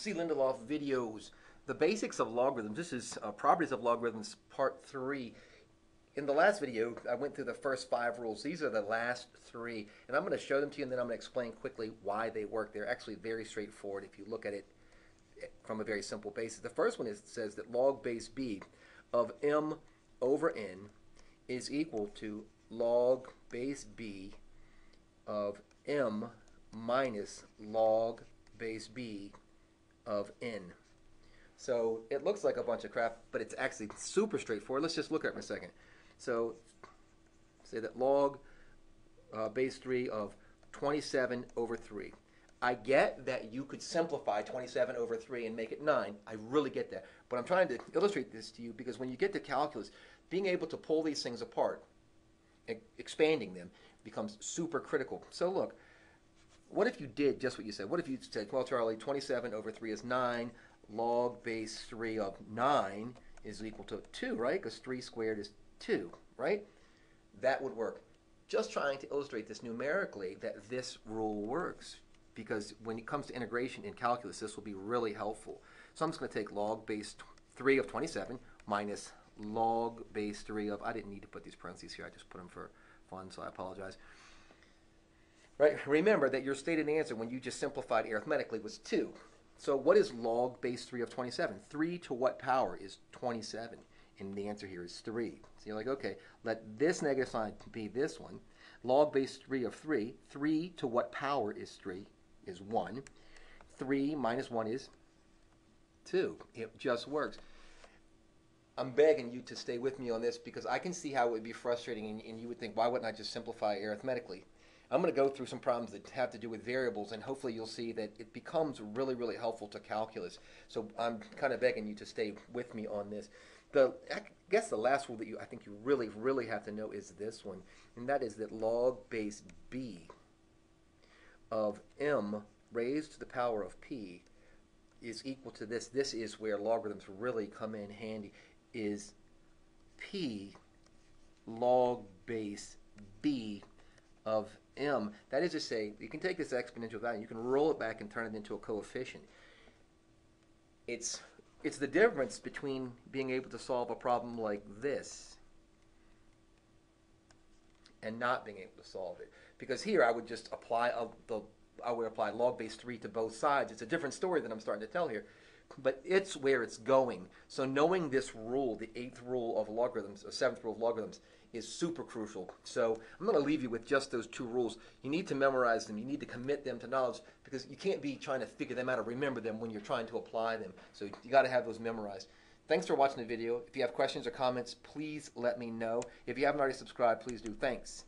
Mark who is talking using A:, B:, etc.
A: See Lindelof videos. The basics of logarithms. This is properties of logarithms part 3. In the last video, I went through the first 5 rules. These are the last 3. And I'm going to show them to you, and then I'm going to explain quickly why they work. They're actually very straightforward if you look at it from a very simple basis. The first one says that log base b of m over n is equal to log base b of m minus log base b of n. So it looks like a bunch of crap, but it's actually super straightforward. Let's just look at it for a second. So say that log base 3 of 27 over 3. I get that you could simplify 27 over 3 and make it 9. I really get that. But I'm trying to illustrate this to you because when you get to calculus, being able to pull these things apart, expanding them, becomes super critical. So look, what if you did just what you said? What if you said, well, Charlie, 27 over 3 is 9. Log base 3 of 9 is equal to 2, right? Because 3 squared is 2, right? That would work. Just trying to illustrate this numerically that this rule works. Because when it comes to integration in calculus, this will be really helpful. So I'm just going to take log base 3 of 27 minus log base 3 of, I didn't need to put these parentheses here, I just put them for fun, so I apologize. Right? Remember that your stated answer when you just simplified arithmetically was 2. So what is log base 3 of 27? 3 to what power is 27? And the answer here is 3. So you're like, okay, let this negative sign be this one. Log base 3 of 3. 3 to what power is 3? Is 1. 3 minus 1 is 2. It just works. I'm begging you to stay with me on this because I can see how it would be frustrating and you would think, why wouldn't I just simplify arithmetically? I'm going to go through some problems that have to do with variables, and hopefully you'll see that it becomes really, really helpful to calculus. So I'm kind of begging you to stay with me on this. I guess the last rule that I think you really, really have to know is this one, and that is that log base b of m raised to the power of p is equal to this. This is where logarithms really come in handy, is p log base b of m. That is to say, you can take this exponential value, you can roll it back and turn it into a coefficient. It's the difference between being able to solve a problem like this and not being able to solve it. Because here I would just apply log base 3 to both sides. It's a different story than I'm starting to tell here. But it's where it's going. So knowing this rule, the 8th rule of logarithms, or 7th rule of logarithms, is super crucial. So I'm going to leave you with just those 2 rules. You need to memorize them. You need to commit them to knowledge because you can't be trying to figure them out or remember them when you're trying to apply them. So you got to have those memorized. Thanks for watching the video. If you have questions or comments, please let me know. If you haven't already subscribed, please do. Thanks.